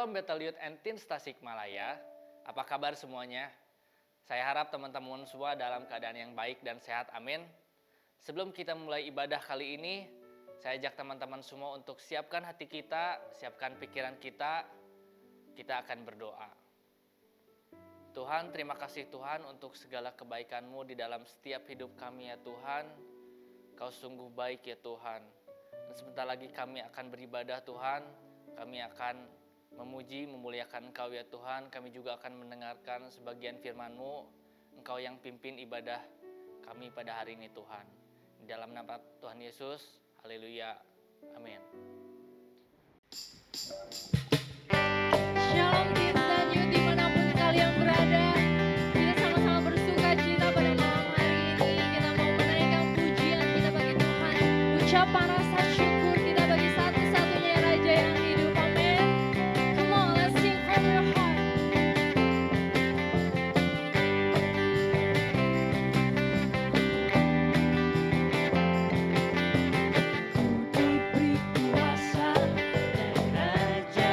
Shalom Betel Youth and Teens Tasikmalaya. Apa kabar semuanya? Saya harap teman-teman semua dalam keadaan yang baik dan sehat, amin. Sebelum kita mulai ibadah kali ini, saya ajak teman-teman semua untuk siapkan hati kita, siapkan pikiran kita akan berdoa. Tuhan, terima kasih Tuhan untuk segala kebaikan-Mu di dalam setiap hidup kami ya Tuhan. Kau sungguh baik ya Tuhan. Dan sebentar lagi kami akan beribadah Tuhan. Kami akan memuji, memuliakan Engkau ya Tuhan. Kami juga akan mendengarkan sebagian firman-Mu. Engkau yang pimpin ibadah kami pada hari ini Tuhan. Di dalam nama Tuhan Yesus, haleluya, amin. Shalom Teens dan Youth dimanapun kalian berada. Kita sama-sama bersuka cita pada malam hari ini. Kita mau menaikkan pujian kita bagi Tuhan. Ucapan rasa syukur kita bagi satu-satunya Raja yang hidup. Amin. Come on, let's sing from your heart. Diberi kuasa dan raja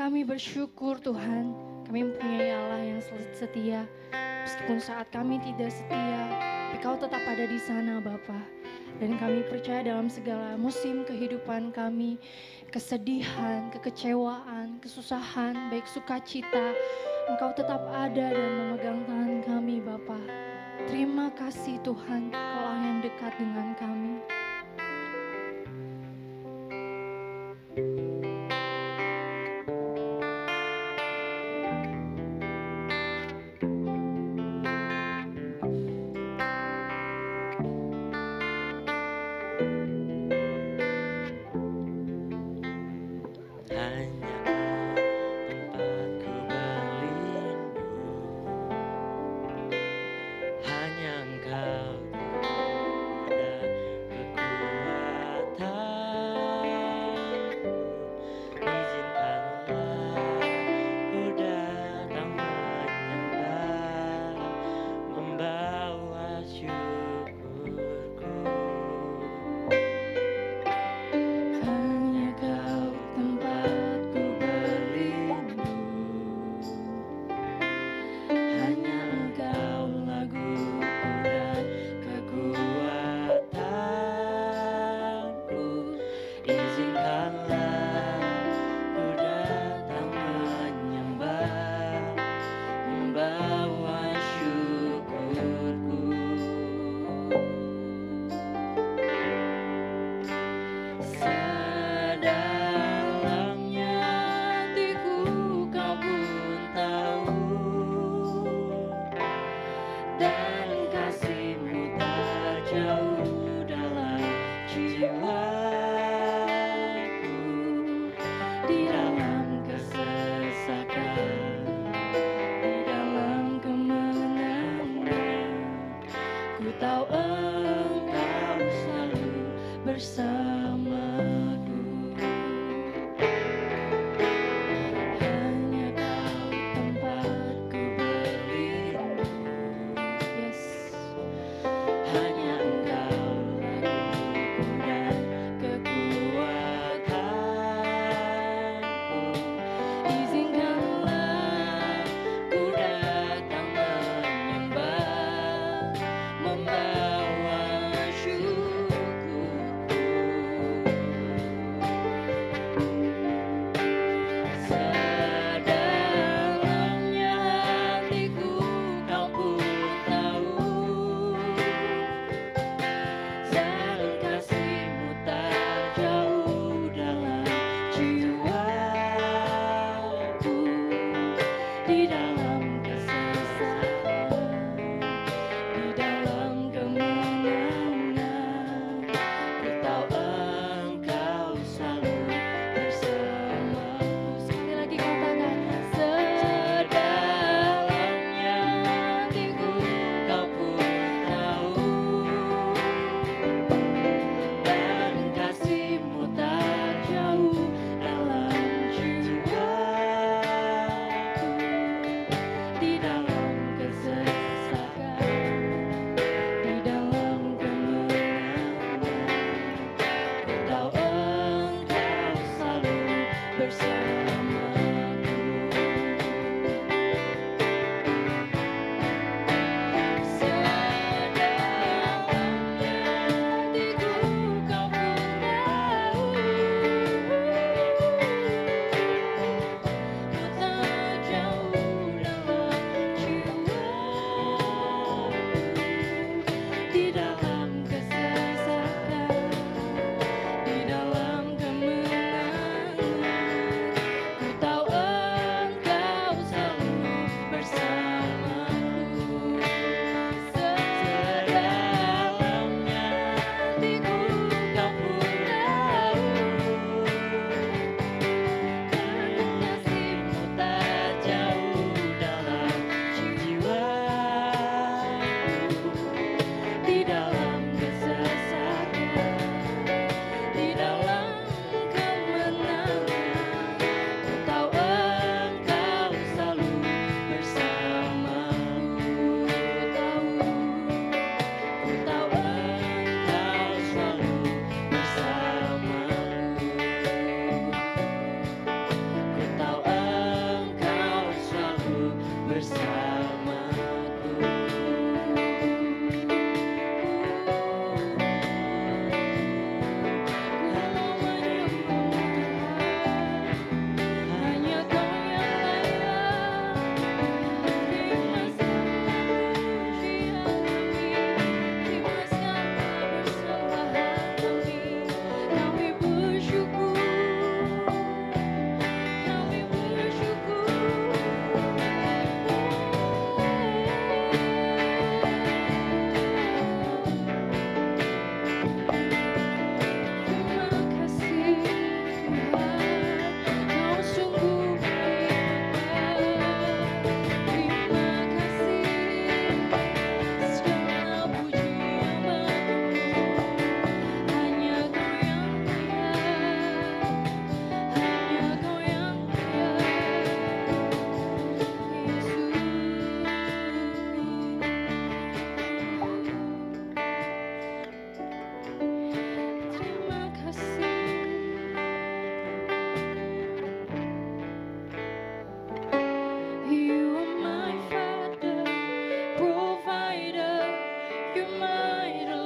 kami bersyukur Tuhan, kami mempunyai Allah yang setia. Meskipun saat kami tidak setia, tapi Kau tetap ada di sana Bapa. Dan kami percaya dalam segala musim kehidupan kami, kesedihan, kekecewaan, kesusahan, baik sukacita, Engkau tetap ada dan memegang tangan kami Bapa. Terima kasih Tuhan, Kau Allah yang dekat dengan kami.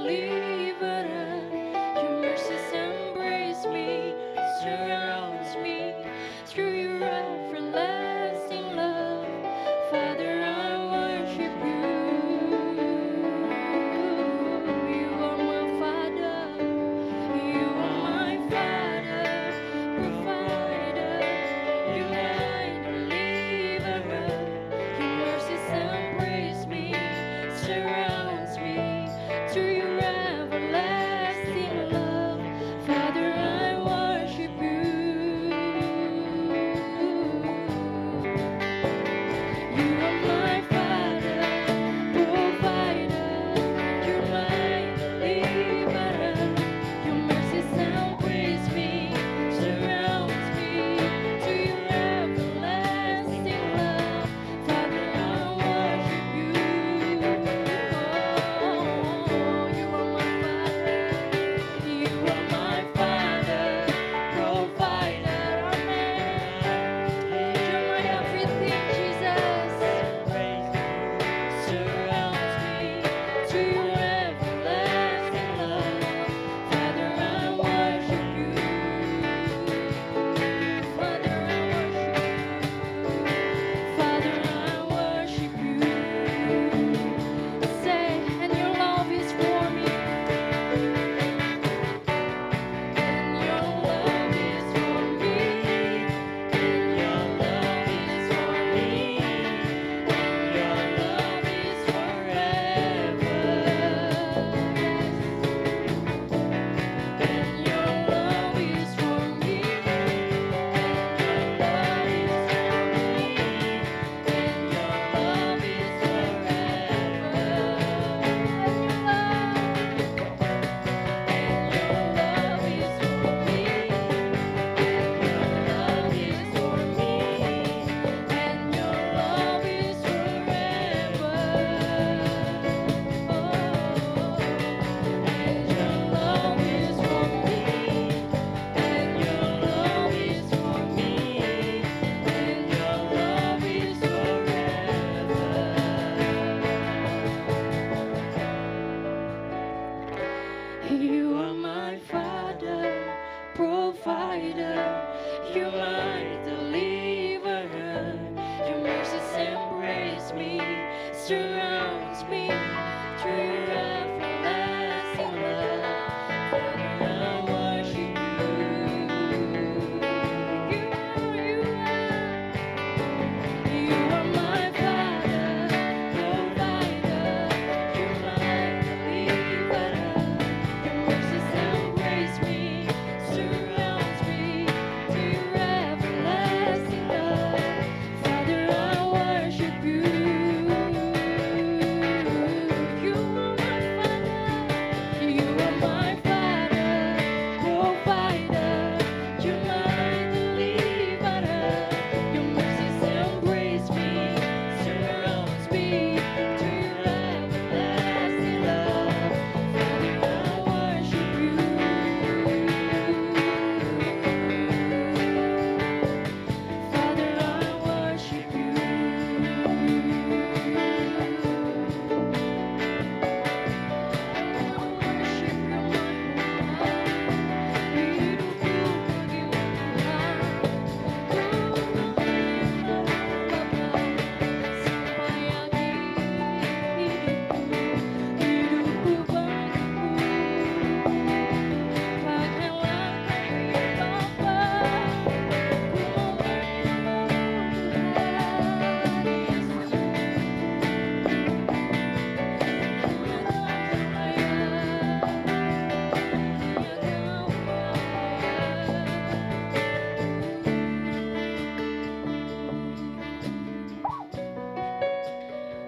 deliverer. Your mercies embrace me, surrounds me through your everlasting love. Father, I worship you. You are my Father. You are my Father, provider. You are my deliverer. Your mercies embrace me, surrounds me through your everlasting love. Father, I worship you. You are my Father, provider. You're my deliverer. Your mercies embrace me, surrounds me to your everlasting love. Father, I worship you. Oh, you are my Father. You are my Father, provider. Amen. You're my everything, Jesus. Surrounds me to your everlasting love. Father, I worship you. Father, I worship you. Say, and your love is for me. And your love is for me. And your love is for me. And your love is forever. And your love is for me. And your love is for me. And your love is forever. You are my Father, provider. You're my deliverer. Your mercies embrace me, surrounds me through your everlasting love. Father, I worship you. You are my Father, provider. You're my deliverer. Your mercies embrace me, surrounds me to your everlasting love. Father, I worship you. You are my Father. You are my Father, provider. You're my deliverer. Your mercies embrace me, surrounds me to your everlasting love. Father, I worship you. Father, I worship you.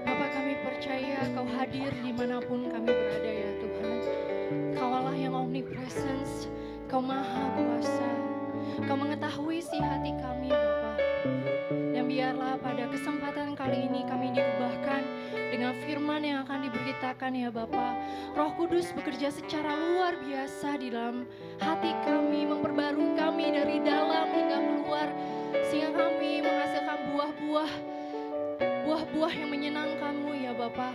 Bapak, kami percaya Kau hadir dimanapun kami berada ya Tuhan. Kau Allah yang omnipresence, Kau maha kuasa. Kau mengetahui isi hati kami Bapak. Dan biarlah pada kesempatan kali ini kami diubahkan dengan firman yang akan diberitakan ya Bapak. Roh Kudus bekerja secara luar biasa di dalam hati kami, memperbarui kami dari dalam hingga keluar, sehingga kami menghasilkan buah-buah yang menyenangkan-Mu ya Bapak.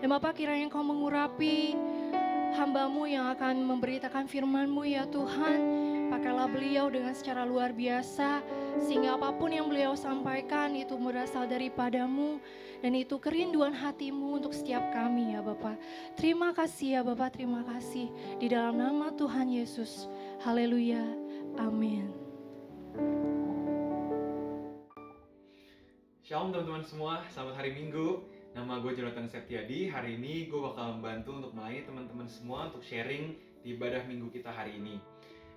Dan Bapak, kiranya Kau mengurapi hamba-Mu yang akan memberitakan firman-Mu ya Tuhan. Pakailah beliau dengan secara luar biasa, sehingga apapun yang beliau sampaikan itu berasal daripada-Mu, dan itu kerinduan hati-Mu untuk setiap kami ya Bapa. Terima kasih ya Bapa, terima kasih. Di dalam nama Tuhan Yesus. Haleluya. Amin. Shalom teman-teman semua, selamat hari Minggu. Nama gue Jonathan Septiadi. Hari ini gue bakal membantu untuk melayani teman-teman semua untuk sharing di ibadah minggu kita hari ini.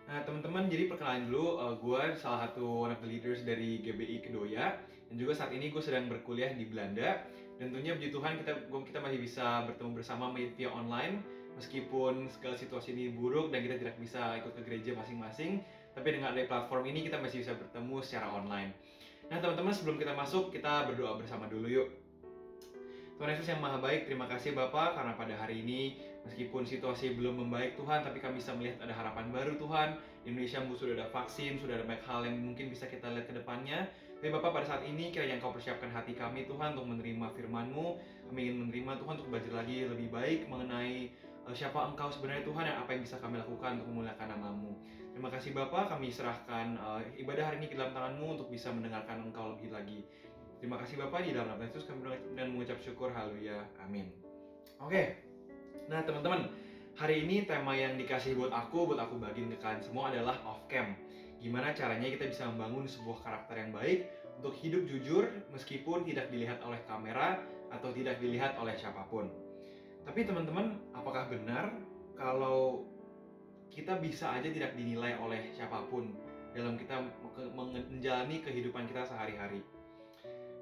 Nah teman-teman, jadi perkenalan dulu, gue salah satu one of the leaders dari GBI Kedoya. Dan juga saat ini gue sedang berkuliah di Belanda. Dan tentunya puji Tuhan kita masih bisa bertemu bersama via online. Meskipun segala situasi ini buruk dan kita tidak bisa ikut ke gereja masing-masing, tapi dengan ada platform ini kita masih bisa bertemu secara online. Nah teman-teman, sebelum kita masuk, kita berdoa bersama dulu yuk. Tuhan Yesus yang Maha Baik, terima kasih Bapa karena pada hari ini meskipun situasi belum membaik Tuhan, tapi kami bisa melihat ada harapan baru Tuhan. Di Indonesia sudah ada vaksin, sudah ada banyak hal yang mungkin bisa kita lihat ke depannya. Tapi Bapak pada saat ini kiranya Engkau persiapkan hati kami Tuhan untuk menerima firman-Mu. Kami ingin menerima Tuhan untuk belajar lagi lebih baik mengenai siapa Engkau sebenarnya Tuhan dan apa yang bisa kami lakukan untuk memuliakan nama-Mu. Terima kasih Bapak, kami serahkan ibadah hari ini ke dalam tangan-Mu untuk bisa mendengarkan Engkau lebih lagi. Terima kasih Bapak, di dalam nama Yesus kami berdoa dan mengucap syukur, haleluya, amin. Oke, nah teman-teman, hari ini tema yang dikasih buat aku bagiin ke kalian semua adalah off cam. Gimana caranya kita bisa membangun sebuah karakter yang baik untuk hidup jujur meskipun tidak dilihat oleh kamera atau tidak dilihat oleh siapapun. Tapi teman-teman, apakah benar kalau kita bisa aja tidak dinilai oleh siapapun dalam kita menjalani kehidupan kita sehari-hari?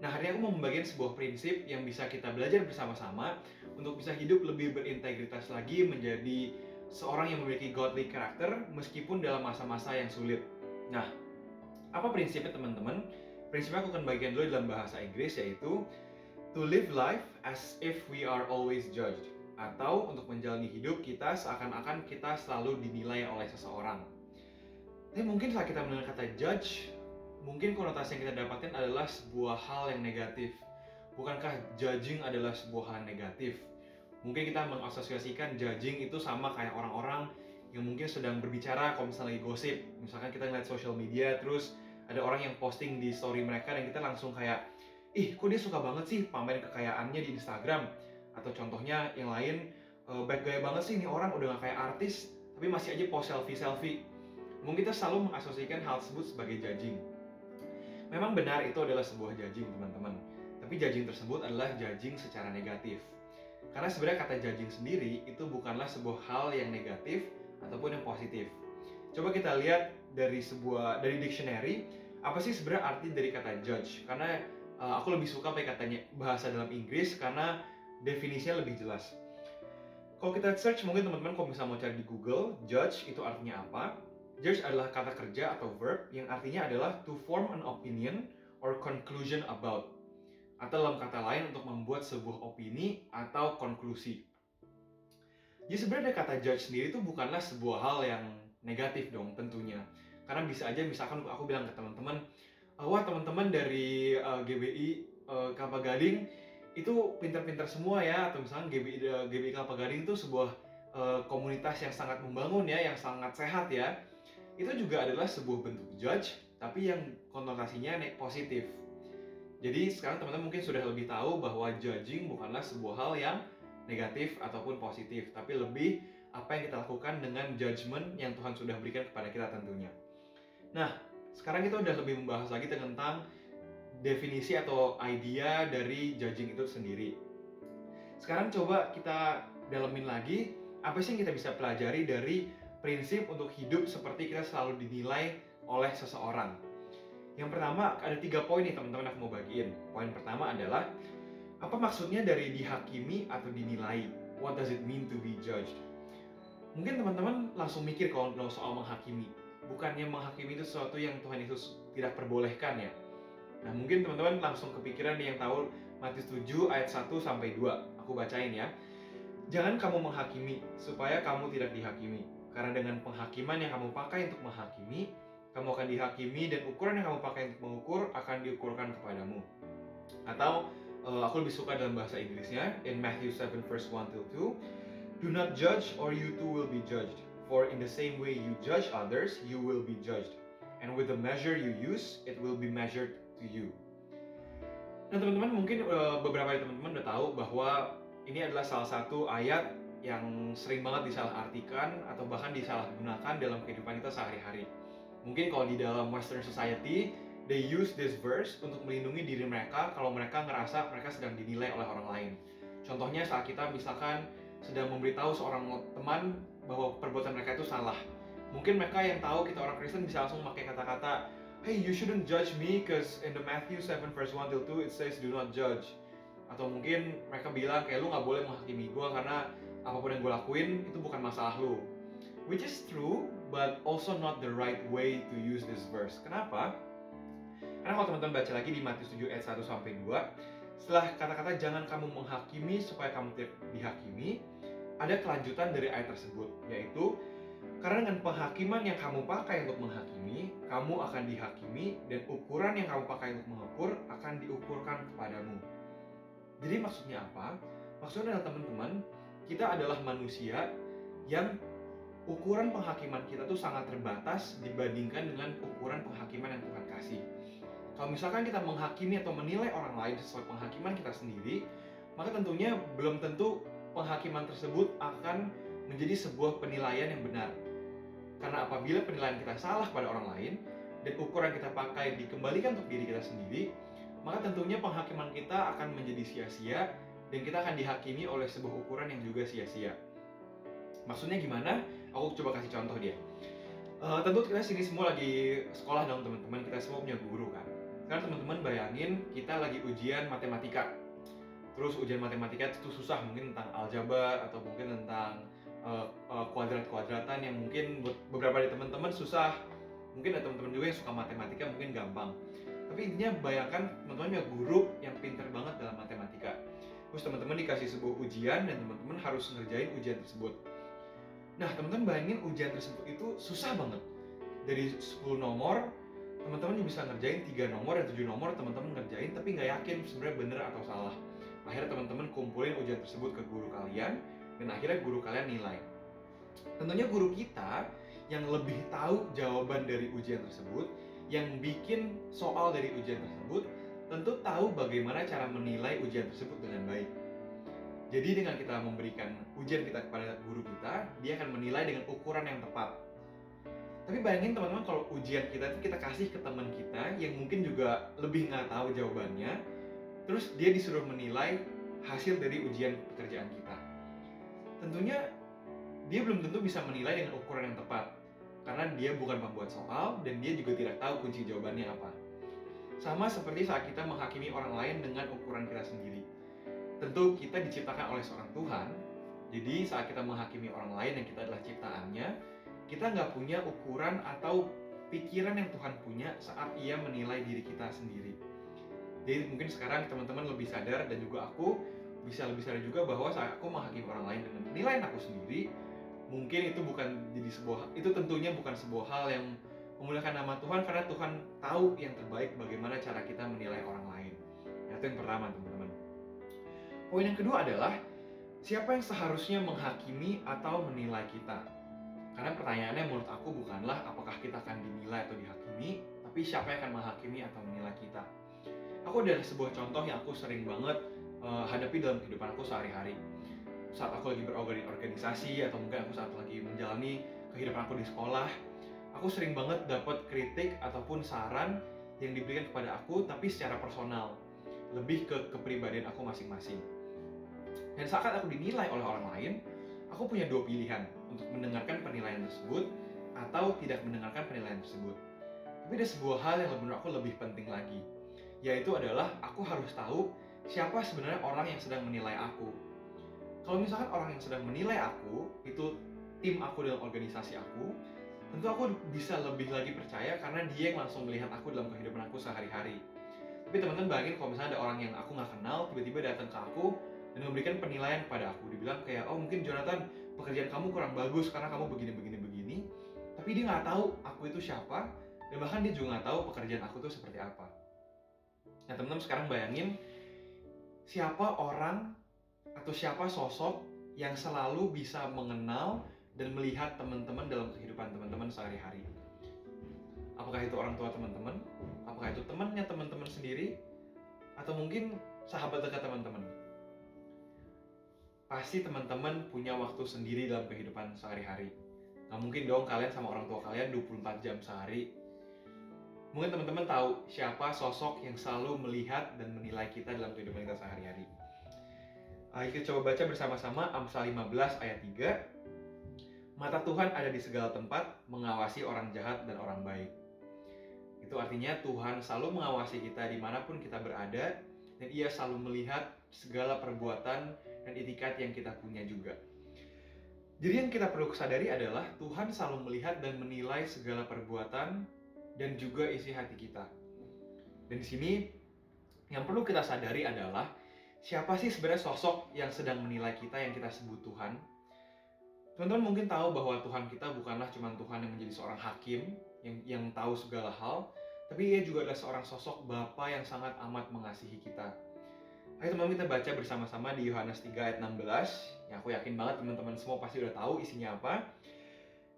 Nah, hari ini aku mau membagikan sebuah prinsip yang bisa kita belajar bersama-sama untuk bisa hidup lebih berintegritas lagi, menjadi seorang yang memiliki godly karakter meskipun dalam masa-masa yang sulit. Nah, apa prinsipnya teman-teman? Prinsipnya aku akan bagikan dulu dalam bahasa Inggris, yaitu to live life as if we are always judged, atau untuk menjalani hidup kita seakan-akan kita selalu dinilai oleh seseorang. Tapi mungkin saat kita mendengar kata judge, mungkin konotasi yang kita dapatkan adalah sebuah hal yang negatif. Bukankah judging adalah sebuah hal yang negatif? Mungkin kita mengasosiasikan judging itu sama kayak orang-orang yang mungkin sedang berbicara kalau misalnya lagi gosip. Misalkan kita ngeliat social media, terus ada orang yang posting di story mereka dan kita langsung kayak, ih kok dia suka banget sih pamerin kekayaannya di Instagram. Atau contohnya yang lain, bad gaya banget sih ini orang, udah gak kayak artis tapi masih aja post selfie. Mungkin kita selalu mengasosiasikan hal tersebut sebagai judging. Memang benar itu adalah sebuah judging teman-teman, tapi judging tersebut adalah judging secara negatif. Karena sebenarnya kata judging sendiri itu bukanlah sebuah hal yang negatif ataupun yang positif. Coba kita lihat dari dictionary, apa sih sebenarnya arti dari kata judge? Karena aku lebih suka pakai katanya bahasa dalam Inggris karena definisinya lebih jelas. Kalau kita search, mungkin teman-teman kalau misalnya mau cari di Google, judge itu artinya apa? Judge adalah kata kerja atau verb yang artinya adalah to form an opinion or conclusion about. Atau dalam kata lain untuk membuat sebuah opini atau konklusi. Jadi sebenarnya kata judge sendiri itu bukanlah sebuah hal yang negatif dong tentunya. Karena bisa aja misalkan aku bilang ke teman-teman, wah teman-teman dari GBI Kelapa Gading itu pintar-pintar semua ya, atau misalnya GBI Kelapa Gading itu sebuah komunitas yang sangat membangun ya, yang sangat sehat ya. Itu juga adalah sebuah bentuk judge, tapi yang konotasinya positif. Jadi sekarang teman-teman mungkin sudah lebih tahu bahwa judging bukanlah sebuah hal yang negatif ataupun positif, tapi lebih apa yang kita lakukan dengan judgment yang Tuhan sudah berikan kepada kita tentunya. Nah, sekarang kita udah lebih membahas lagi tentang definisi atau idea dari judging itu sendiri. Sekarang coba kita dalemin lagi, apa sih yang kita bisa pelajari dari prinsip untuk hidup seperti kita selalu dinilai oleh seseorang. Yang pertama, ada 3 poin nih teman-teman aku mau bagiin. Poin pertama adalah, apa maksudnya dari dihakimi atau dinilai? What does it mean to be judged? Mungkin teman-teman langsung mikir kalau soal menghakimi. Bukannya menghakimi itu sesuatu yang Tuhan Yesus tidak perbolehkan ya. Nah mungkin teman-teman langsung kepikiran nih yang tahu Matius 7 ayat 1-2. Aku bacain ya. Jangan kamu menghakimi supaya kamu tidak dihakimi. Karena dengan penghakiman yang kamu pakai untuk menghakimi, kamu akan dihakimi dan ukuran yang kamu pakai untuk mengukur akan diukurkan kepadamu. Atau aku lebih suka dalam bahasa Inggrisnya, in Matthew 7 verse 1-2, Do not judge or you too will be judged. For in the same way you judge others, you will be judged. And with the measure you use, it will be measured to you. Nah teman-teman, mungkin beberapa dari teman-teman udah tahu bahwa ini adalah salah satu ayat yang sering banget disalahartikan atau bahkan disalahgunakan dalam kehidupan kita sehari-hari. Mungkin kalau di dalam Western society, they use this verse untuk melindungi diri mereka kalau mereka ngerasa mereka sedang dinilai oleh orang lain. Contohnya saat kita misalkan sedang memberitahu seorang teman bahwa perbuatan mereka itu salah. Mungkin mereka yang tahu kita orang Kristen bisa langsung pakai kata-kata, "Hey, you shouldn't judge me because in the Matthew 7 verse 1 till 2 it says do not judge." Atau mungkin mereka bilang kayak lu nggak boleh menghakimi gue karena apapun yang gue lakuin itu bukan masalah lu. Which is true, but also not the right way to use this verse. Kenapa? Karena kalau teman-teman baca lagi di Matius 7 ayat 1 sampai 2, setelah kata-kata jangan kamu menghakimi supaya kamu tidak dihakimi, ada kelanjutan dari ayat tersebut, yaitu karena dengan penghakiman yang kamu pakai untuk menghakimi, kamu akan dihakimi dan ukuran yang kamu pakai untuk mengukur akan diukurkan kepadamu. Jadi maksudnya apa? Maksudnya adalah teman-teman, kita adalah manusia yang ukuran penghakiman kita tuh sangat terbatas dibandingkan dengan ukuran penghakiman yang Tuhan kasih. Kalau misalkan kita menghakimi atau menilai orang lain sesuai penghakiman kita sendiri, maka tentunya belum tentu penghakiman tersebut akan menjadi sebuah penilaian yang benar. Karena apabila penilaian kita salah pada orang lain dan ukuran kita pakai dikembalikan untuk diri kita sendiri, maka tentunya penghakiman kita akan menjadi sia-sia dan kita akan dihakimi oleh sebuah ukuran yang juga sia-sia. Maksudnya gimana? Aku coba kasih contoh dia. Tentu kita sini semua lagi sekolah dong teman-teman, kita semua punya guru kan. Sekarang teman-teman bayangin kita lagi ujian matematika. Terus ujian matematika itu susah, mungkin tentang aljabar atau mungkin tentang kuadrat-kuadratan yang mungkin beberapa dari teman-teman susah. Mungkin ada teman-teman juga yang suka matematika mungkin gampang. Tapi intinya bayangkan teman-teman punya guru yang pintar banget dalam matematika. Terus teman-teman dikasih sebuah ujian dan teman-teman harus ngerjain ujian tersebut. Nah, teman-teman bayangin ujian tersebut itu susah banget. Dari 10 nomor, teman-teman bisa ngerjain 3 nomor dan 7 nomor teman-teman ngerjain tapi nggak yakin sebenarnya bener atau salah. Akhirnya teman-teman kumpulin ujian tersebut ke guru kalian dan akhirnya guru kalian nilai. Tentunya guru kita yang lebih tahu jawaban dari ujian tersebut, yang bikin soal dari ujian tersebut, tentu tahu bagaimana cara menilai ujian tersebut dengan baik. Jadi dengan kita memberikan ujian kita kepada guru kita, dia akan menilai dengan ukuran yang tepat. Tapi bayangin teman-teman kalau ujian kita kasih ke teman kita yang mungkin juga lebih nggak tahu jawabannya, terus dia disuruh menilai hasil dari ujian pekerjaan kita. Tentunya dia belum tentu bisa menilai dengan ukuran yang tepat, karena dia bukan pembuat soal dan dia juga tidak tahu kunci jawabannya apa. Sama seperti saat kita menghakimi orang lain dengan ukuran kita sendiri. Tentu kita diciptakan oleh seorang Tuhan, jadi saat kita menghakimi orang lain yang kita adalah ciptaannya, kita nggak punya ukuran atau pikiran yang Tuhan punya saat ia menilai diri kita sendiri. Jadi mungkin sekarang teman-teman lebih sadar dan juga aku bisa lebih sadar juga bahwa saat aku menghakimi orang lain dengan penilaian aku sendiri, mungkin itu tentunya bukan sebuah hal yang memuliakan nama Tuhan, karena Tuhan tahu yang terbaik bagaimana cara kita menilai orang lain. Itu yang pertama teman-teman. Poin yang kedua adalah siapa yang seharusnya menghakimi atau menilai kita? Karena pertanyaannya menurut aku bukanlah apakah kita akan dinilai atau dihakimi, tapi siapa yang akan menghakimi atau menilai kita. Aku ada sebuah contoh yang aku sering banget hadapi dalam kehidupan aku sehari-hari. Saat aku lagi berorganisasi atau mungkin aku saat lagi menjalani kehidupan aku di sekolah, aku sering banget dapat kritik ataupun saran yang diberikan kepada aku tapi secara personal, lebih ke kepribadian aku masing-masing. Dan saat aku dinilai oleh orang lain, aku punya dua pilihan untuk mendengarkan penilaian tersebut atau tidak mendengarkan penilaian tersebut. Tapi ada sebuah hal yang menurut aku lebih penting lagi, yaitu adalah aku harus tahu siapa sebenarnya orang yang sedang menilai aku. Kalau misalkan orang yang sedang menilai aku itu tim aku dalam organisasi aku, tentu aku bisa lebih lagi percaya karena dia yang langsung melihat aku dalam kehidupan aku sehari-hari. Tapi teman-teman bayangin kalau misalnya ada orang yang aku nggak kenal tiba-tiba datang ke aku dan memberikan penilaian kepada aku. Dibilang kayak, oh mungkin Jonathan pekerjaan kamu kurang bagus karena kamu begini. Tapi dia nggak tahu aku itu siapa dan bahkan dia juga nggak tahu pekerjaan aku itu seperti apa. Nah teman-teman sekarang bayangin siapa orang atau siapa sosok yang selalu bisa mengenal dan melihat teman-teman dalam kehidupan teman-teman sehari-hari. Apakah itu orang tua teman-teman? Apakah itu temannya teman-teman sendiri? Atau mungkin sahabat dekat teman-teman? Pasti teman-teman punya waktu sendiri dalam kehidupan sehari-hari. Nggak mungkin dong kalian sama orang tua kalian 24 jam sehari. Mungkin teman-teman tahu siapa sosok yang selalu melihat dan menilai kita dalam kehidupan kita sehari-hari. Ayo kita coba baca bersama-sama Amsal 15 ayat 3. Mata Tuhan ada di segala tempat, mengawasi orang jahat dan orang baik. Itu artinya Tuhan selalu mengawasi kita dimanapun kita berada, dan Ia selalu melihat segala perbuatan dan itikat yang kita punya juga. Jadi yang kita perlu sadari adalah Tuhan selalu melihat dan menilai segala perbuatan dan juga isi hati kita. Dan di sini yang perlu kita sadari adalah siapa sih sebenarnya sosok yang sedang menilai kita yang kita sebut Tuhan? Teman-teman mungkin tahu bahwa Tuhan kita bukanlah cuma Tuhan yang menjadi seorang hakim yang tahu segala hal, tapi Ia juga adalah seorang sosok Bapa yang sangat amat mengasihi kita. Ayo teman-teman kita baca bersama-sama di Yohanes 3 ayat 16, yang aku yakin banget teman-teman semua pasti udah tahu isinya apa.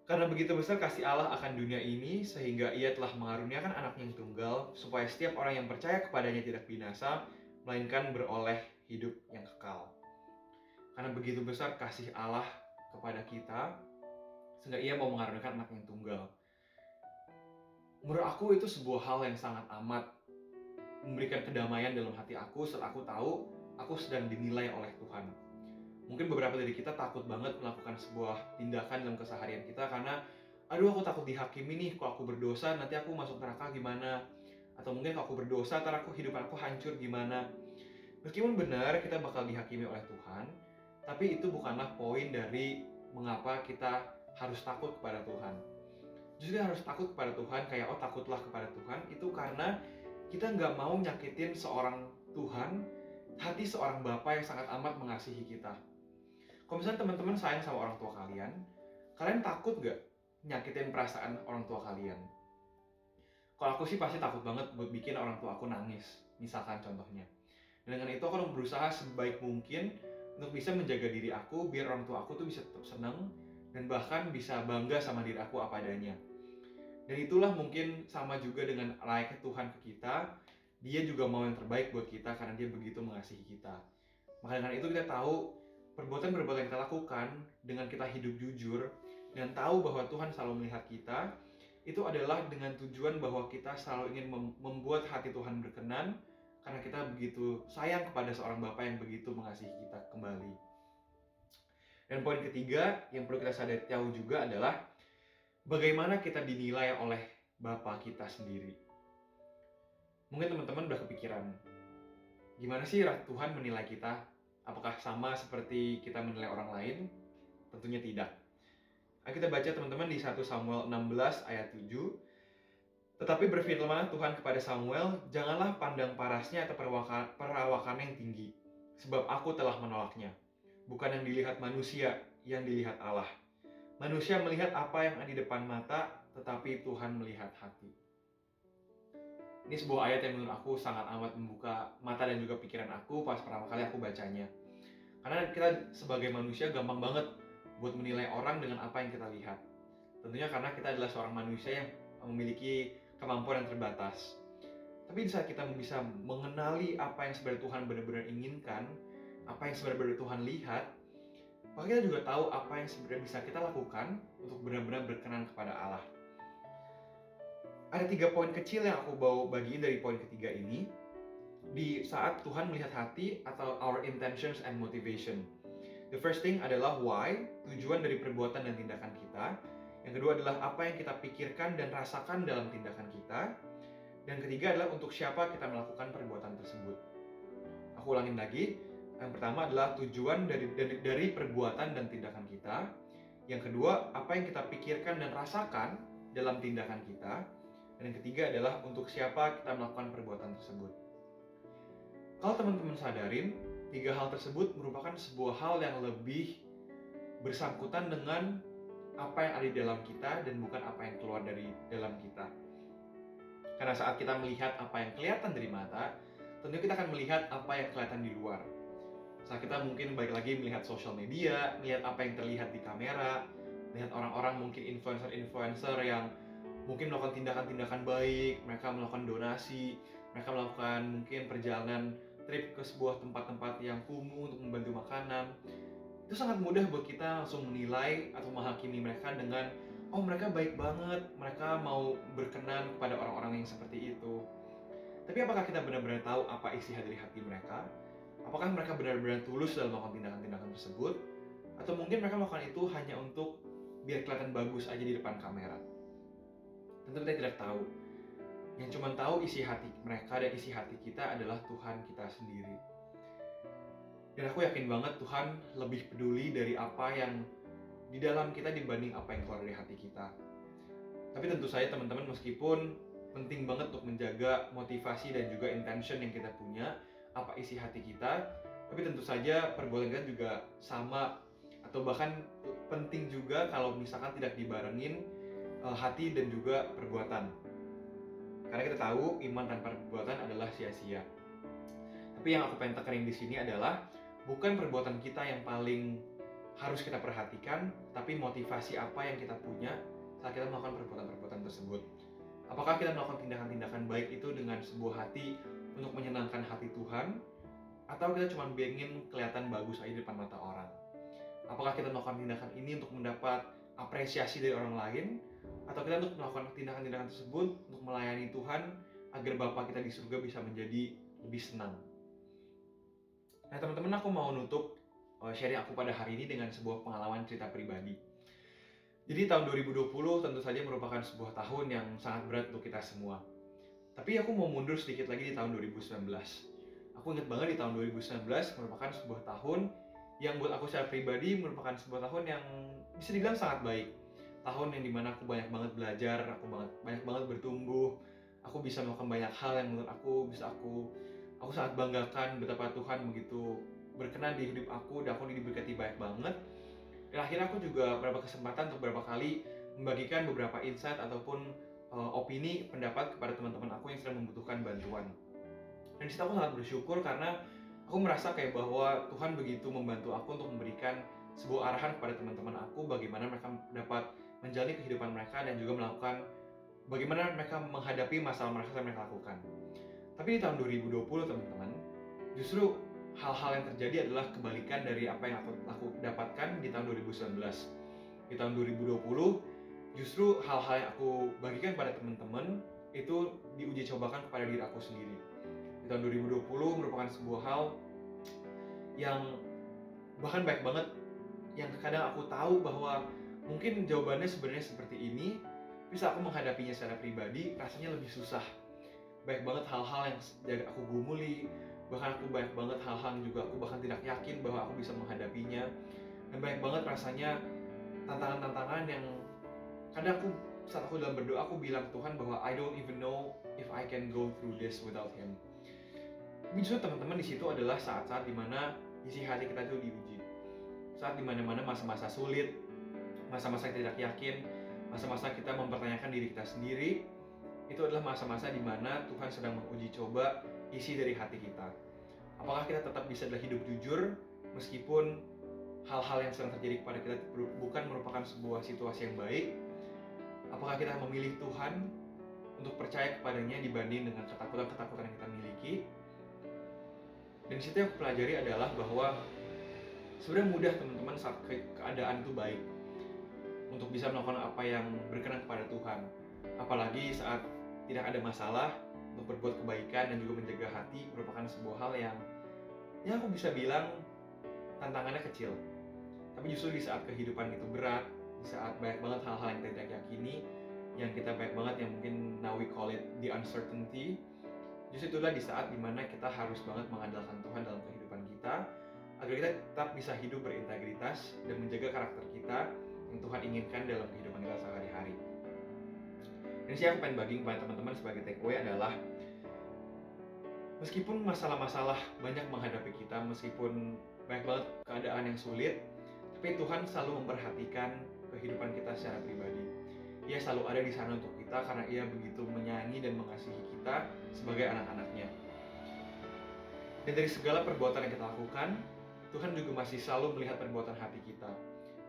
Karena begitu besar kasih Allah akan dunia ini, sehingga Ia telah mengaruniakan anaknya yang tunggal, supaya setiap orang yang percaya kepadanya tidak binasa, melainkan beroleh hidup yang kekal. Karena begitu besar kasih Allah kepada kita, sehingga Ia mau mengaruniakan anak yang tunggal. Menurut aku itu sebuah hal yang sangat amat memberikan kedamaian dalam hati aku saat aku tahu aku sedang dinilai oleh Tuhan. Mungkin beberapa dari kita takut banget melakukan sebuah tindakan dalam keseharian kita karena aduh aku takut dihakimi nih, kalau aku berdosa nanti aku masuk neraka gimana, atau mungkin kalau aku berdosa ntar hidup aku hancur gimana. Meskipun benar kita bakal dihakimi oleh Tuhan, tapi itu bukanlah poin dari mengapa kita harus takut kepada Tuhan. Justru harus takut kepada Tuhan, kayak takutlah kepada Tuhan, itu karena kita nggak mau nyakitin seorang Tuhan, hati seorang Bapa yang sangat amat mengasihi kita. Kalau misalnya teman-teman sayang sama orang tua kalian, kalian takut nggak nyakitin perasaan orang tua kalian? Kalau aku sih pasti takut banget buat bikin orang tua aku nangis, misalkan contohnya. Dan dengan itu aku berusaha sebaik mungkin untuk bisa menjaga diri aku biar orang tua aku tuh bisa tetap senang dan bahkan bisa bangga sama diri aku apa adanya. Dan itulah mungkin sama juga dengan layaknya Tuhan ke kita, Dia juga mau yang terbaik buat kita karena Dia begitu mengasihi kita. Maka dengan itu kita tahu perbuatan-perbuatan yang kita lakukan dengan kita hidup jujur dan tahu bahwa Tuhan selalu melihat kita, itu adalah dengan tujuan bahwa kita selalu ingin membuat hati Tuhan berkenan karena kita begitu sayang kepada seorang Bapa yang begitu mengasihi kita kembali. Dan poin ketiga yang perlu kita sadari tahu juga adalah bagaimana kita dinilai oleh Bapa kita sendiri. Mungkin teman-teman udah kepikiran, gimana sih Tuhan menilai kita? Apakah sama seperti kita menilai orang lain? Tentunya tidak. Ayo kita baca teman-teman di 1 Samuel 16 ayat 7. Tetapi berfirmanlah Tuhan kepada Samuel, janganlah pandang parasnya atau perawakannya yang tinggi, sebab aku telah menolaknya. Bukan yang dilihat manusia, yang dilihat Allah. Manusia melihat apa yang ada di depan mata, tetapi Tuhan melihat hati. Ini sebuah ayat yang menurut aku sangat amat membuka mata dan juga pikiran aku pas pertama kali aku bacanya. Karena kita sebagai manusia gampang banget buat menilai orang dengan apa yang kita lihat. Tentunya karena kita adalah seorang manusia yang memiliki kemampuan yang terbatas. Tapi di saat kita bisa mengenali apa yang sebenarnya Tuhan benar-benar inginkan, apa yang sebenarnya Tuhan lihat, maka kita juga tahu apa yang sebenarnya bisa kita lakukan untuk benar-benar berkenan kepada Allah. Ada 3 poin kecil yang aku bawa bagiin dari poin ketiga ini. Di saat Tuhan melihat hati atau our intentions and motivation. The first thing adalah why, tujuan dari perbuatan dan tindakan kita. Yang kedua adalah apa yang kita pikirkan dan rasakan dalam tindakan kita. Dan ketiga adalah untuk siapa kita melakukan perbuatan tersebut. Aku ulangin lagi. Yang pertama adalah tujuan dari perbuatan dan tindakan kita. Yang kedua, apa yang kita pikirkan dan rasakan dalam tindakan kita. Dan yang ketiga adalah untuk siapa kita melakukan perbuatan tersebut. Kalau teman-teman sadarin, 3 hal tersebut merupakan sebuah hal yang lebih bersangkutan dengan apa yang ada di dalam kita dan bukan apa yang keluar dari dalam kita. Karena saat kita melihat apa yang kelihatan dari mata, tentu kita akan melihat apa yang kelihatan di luar. Saat kita mungkin balik lagi melihat sosial media, melihat apa yang terlihat di kamera, lihat orang-orang mungkin influencer-influencer yang mungkin melakukan tindakan-tindakan baik, mereka melakukan donasi, mereka melakukan mungkin perjalanan trip ke sebuah tempat-tempat yang kumuh untuk membantu makanan. Itu sangat mudah buat kita langsung menilai atau menghakimi mereka dengan, oh mereka baik banget, mereka mau berkenan kepada orang-orang yang seperti itu. Tapi apakah kita benar-benar tahu apa isi dari hati mereka? Apakah mereka benar-benar tulus dalam melakukan tindakan-tindakan tersebut? Atau mungkin mereka melakukan itu hanya untuk biar kelihatan bagus aja di depan kamera? Tentu kita tidak tahu. Yang cuma tahu isi hati mereka dan isi hati kita adalah Tuhan kita sendiri. Dan aku yakin banget Tuhan lebih peduli dari apa yang di dalam kita dibanding apa yang keluar dari hati kita. Tapi tentu saja teman-teman, meskipun penting banget untuk menjaga motivasi dan juga intention yang kita punya, apa isi hati kita, tapi tentu saja perbuatan kita juga sama atau bahkan penting juga kalau misalkan tidak dibarengin hati dan juga perbuatan. Karena kita tahu iman tanpa perbuatan adalah sia-sia. Tapi yang aku pengen tekenin di sini adalah bukan perbuatan kita yang paling harus kita perhatikan, tapi motivasi apa yang kita punya saat kita melakukan perbuatan-perbuatan tersebut. Apakah kita melakukan tindakan-tindakan baik itu dengan sebuah hati untuk menyenangkan hati Tuhan, atau kita cuma ingin kelihatan bagus aja di depan mata orang? Apakah kita melakukan tindakan ini untuk mendapat apresiasi dari orang lain, atau kita untuk melakukan tindakan-tindakan tersebut untuk melayani Tuhan agar Bapa kita di surga bisa menjadi lebih senang? Nah teman-teman, aku mau nutup sharing aku pada hari ini dengan sebuah pengalaman cerita pribadi. Jadi tahun 2020 tentu saja merupakan sebuah tahun yang sangat berat untuk kita semua. Tapi aku mau mundur sedikit lagi di tahun 2019. Aku ingat banget di tahun 2019 merupakan sebuah tahun yang buat aku secara pribadi merupakan sebuah tahun yang bisa dibilang sangat baik. Tahun yang dimana aku banyak banget belajar, aku banyak banget bertumbuh, aku bisa melakukan banyak hal yang menurut aku bisa aku sangat banggakan betapa Tuhan begitu berkenan di hidup aku dan aku diberkati banyak banget. Dan akhirnya aku juga beberapa kesempatan untuk beberapa kali membagikan beberapa insight ataupun opini, pendapat kepada teman-teman aku yang sedang membutuhkan bantuan. Dan disitu aku sangat bersyukur karena aku merasa kayak bahwa Tuhan begitu membantu aku untuk memberikan sebuah arahan kepada teman-teman aku bagaimana mereka dapat menjalani kehidupan mereka dan juga melakukan bagaimana mereka menghadapi masalah mereka yang mereka lakukan. Tapi di tahun 2020 teman-teman, justru hal-hal yang terjadi adalah kebalikan dari apa yang aku dapatkan di tahun 2019. Di tahun 2020 justru hal-hal yang aku bagikan pada teman-teman itu diuji cobakan kepada diri aku sendiri. Di tahun 2020 merupakan sebuah hal yang bahkan baik banget, yang kadang aku tahu bahwa mungkin jawabannya sebenarnya seperti ini, tapi saat aku menghadapinya secara pribadi rasanya lebih susah. Baik banget hal-hal yang aku gumuli, bahkan aku banyak banget hal-hal yang juga aku bahkan tidak yakin bahwa aku bisa menghadapinya. Dan banyak banget rasanya tantangan-tantangan yang kadang saat aku dalam berdoa aku bilang Tuhan bahwa I don't even know if I can go through this without Him. Justru teman-teman di situ adalah saat-saat dimana isi hati kita itu diuji. Saat dimana-mana masa-masa sulit, masa-masa kita tidak yakin, masa-masa kita mempertanyakan diri kita sendiri, itu adalah masa-masa dimana Tuhan sedang menguji coba isi dari hati kita. Apakah kita tetap bisa hidup jujur meskipun hal-hal yang sedang terjadi kepada kita bukan merupakan sebuah situasi yang baik? Apakah kita memilih Tuhan untuk percaya kepadanya dibanding dengan ketakutan-ketakutan yang kita miliki? Dan disitu yang aku pelajari adalah bahwa sebenarnya mudah teman-teman saat keadaan itu baik untuk bisa melakukan apa yang berkenan kepada Tuhan. Apalagi saat tidak ada masalah, untuk berbuat kebaikan dan juga menjaga hati merupakan sebuah hal yang aku bisa bilang tantangannya kecil. Tapi justru di saat kehidupan itu berat, di saat banyak banget hal-hal yang kita tidak yakini, yang kita banyak banget yang mungkin now we call it the uncertainty, justru itulah di saat dimana kita harus banget mengandalkan Tuhan dalam kehidupan kita agar kita tetap bisa hidup berintegritas dan menjaga karakter kita yang Tuhan inginkan dalam kehidupan kita sehari-hari. Dan sih aku pengen bagi kepada teman-teman sebagai takeaway adalah meskipun masalah-masalah banyak menghadapi kita, meskipun banyak banget keadaan yang sulit, tapi Tuhan selalu memperhatikan kehidupan kita secara pribadi. Ia selalu ada di sana untuk kita karena Ia begitu menyayangi dan mengasihi kita sebagai anak-anaknya. Dan dari segala perbuatan yang kita lakukan, Tuhan juga masih selalu melihat perbuatan hati kita.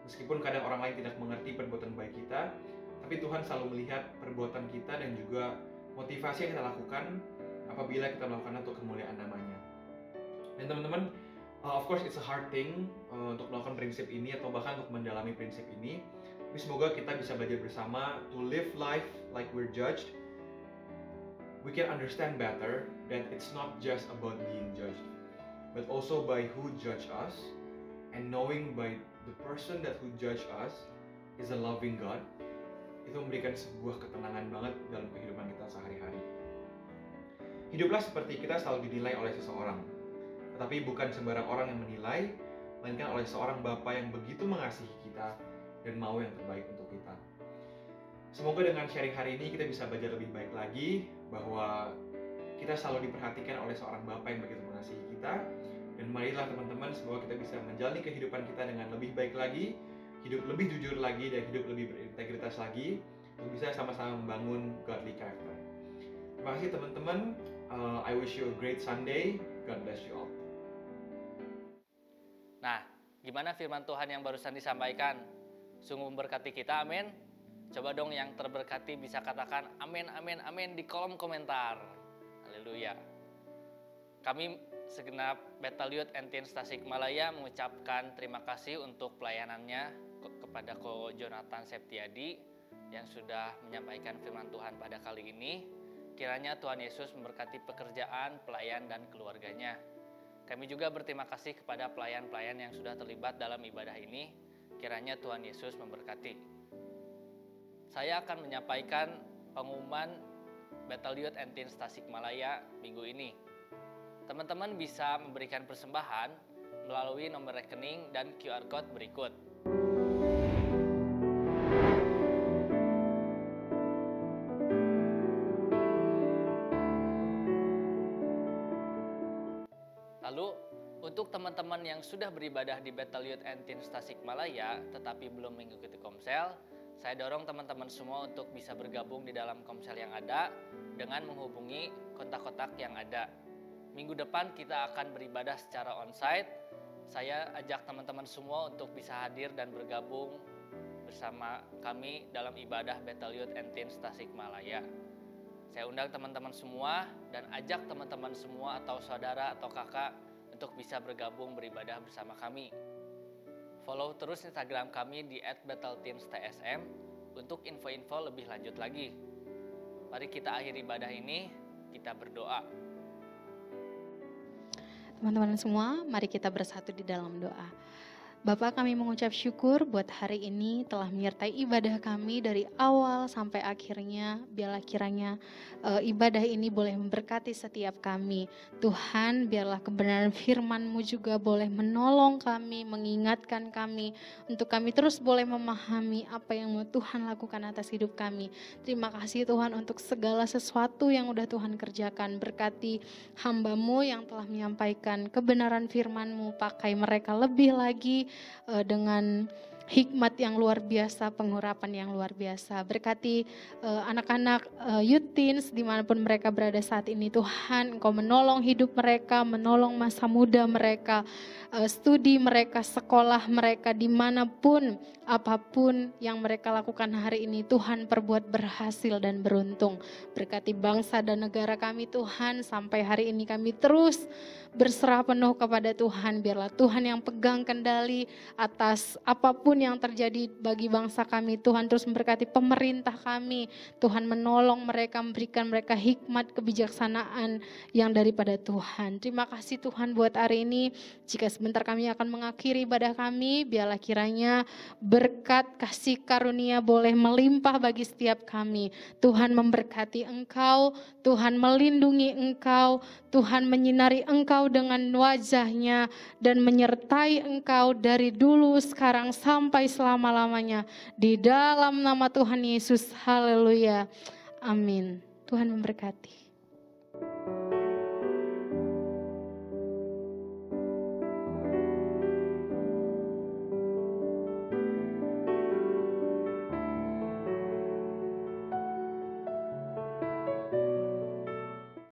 Meskipun kadang orang lain tidak mengerti perbuatan baik kita, tapi Tuhan selalu melihat perbuatan kita dan juga motivasi yang kita lakukan apabila kita melakukannya untuk kemuliaan namanya. Dan teman-teman, of course it's a hard thing untuk melakukan prinsip ini atau bahkan untuk mendalami prinsip ini. Tapi semoga kita bisa belajar bersama to live life like we're judged. We can understand better that it's not just about being judged, but also by who judge us, and knowing by the person that who judge us is a loving God. Itu memberikan sebuah ketenangan banget dalam kehidupan kita sehari-hari. Hiduplah seperti kita selalu dinilai oleh seseorang, tetapi bukan sembarang orang yang menilai, melainkan oleh seorang Bapa yang begitu mengasihi kita dan mau yang terbaik untuk kita. Semoga dengan sharing hari ini kita bisa belajar lebih baik lagi bahwa kita selalu diperhatikan oleh seorang Bapa yang begitu mengasihi kita. Dan marilah teman-teman, semoga kita bisa menjalani kehidupan kita dengan lebih baik lagi, hidup lebih jujur lagi, dan hidup lebih berintegritas lagi, untuk bisa sama-sama membangun godly character. Terima kasih teman-teman. I wish you a great Sunday. God bless you all. Nah, gimana firman Tuhan yang barusan disampaikan? Sungguh memberkati kita, amin. Coba dong yang terberkati bisa katakan amin, amin, amin di kolom komentar. Haleluya. Kami segenap Bethel Youth and Teens Tasikmalaya mengucapkan terima kasih untuk pelayanannya kepada Ko Jonathan Septiadi yang sudah menyampaikan firman Tuhan pada kali ini. Kiranya Tuhan Yesus memberkati pekerjaan, pelayan, dan keluarganya. Kami juga berterima kasih kepada pelayan-pelayan yang sudah terlibat dalam ibadah ini. Kiranya Tuhan Yesus memberkati. Saya akan menyampaikan pengumuman Bethel Youth and Teens Tasikmalaya minggu ini. Teman-teman bisa memberikan persembahan melalui nomor rekening dan QR Code berikut. Lalu, untuk teman-teman yang sudah beribadah di Bethel Youth and Teens Tasikmalaya tetapi belum mengikuti komsel, saya dorong teman-teman semua untuk bisa bergabung di dalam komsel yang ada dengan menghubungi kontak-kontak yang ada. Minggu depan kita akan beribadah secara onsite. Saya ajak teman-teman semua untuk bisa hadir dan bergabung bersama kami dalam ibadah Bethel Youth and Teens Tasikmalaya. Saya undang teman-teman semua dan ajak teman-teman semua atau saudara atau kakak untuk bisa bergabung beribadah bersama kami. Follow terus Instagram kami di @BethelTeensTSM untuk info-info lebih lanjut lagi. Mari kita akhiri ibadah ini, kita berdoa. Teman-teman semua, mari kita bersatu di dalam doa. Bapa, kami mengucap syukur buat hari ini telah menyertai ibadah kami dari awal sampai akhirnya. Biarlah kiranya ibadah ini boleh memberkati setiap kami. Tuhan, biarlah kebenaran firman-Mu juga boleh menolong kami, mengingatkan kami, untuk kami terus boleh memahami apa yang mau Tuhan lakukan atas hidup kami. Terima kasih Tuhan untuk segala sesuatu yang udah Tuhan kerjakan. Berkati hamba-Mu yang telah menyampaikan kebenaran firman-Mu, pakai mereka lebih lagi dengan hikmat yang luar biasa, pengurapan yang luar biasa. Berkati anak-anak youth teens dimanapun mereka berada saat ini. Tuhan, Engkau menolong hidup mereka, menolong masa muda mereka, studi mereka, sekolah mereka, dimanapun, apapun yang mereka lakukan hari ini. Tuhan, perbuat berhasil dan beruntung. Berkati bangsa dan negara kami Tuhan, sampai hari ini kami terus berserah penuh kepada Tuhan. Biarlah Tuhan yang pegang kendali atas apapun yang terjadi bagi bangsa kami. Tuhan terus memberkati pemerintah kami. Tuhan menolong mereka, memberikan mereka hikmat, kebijaksanaan yang daripada Tuhan. Terima kasih Tuhan buat hari ini. Jika sebentar kami akan mengakhiri ibadah kami, biarlah kiranya berkat kasih karunia boleh melimpah bagi setiap kami. Tuhan memberkati Engkau, Tuhan melindungi Engkau, Tuhan menyinari Engkau dengan wajah-Nya dan menyertai Engkau dari dulu, sekarang, sampai selama-lamanya. Di dalam nama Tuhan Yesus, haleluya, amin. Tuhan memberkati.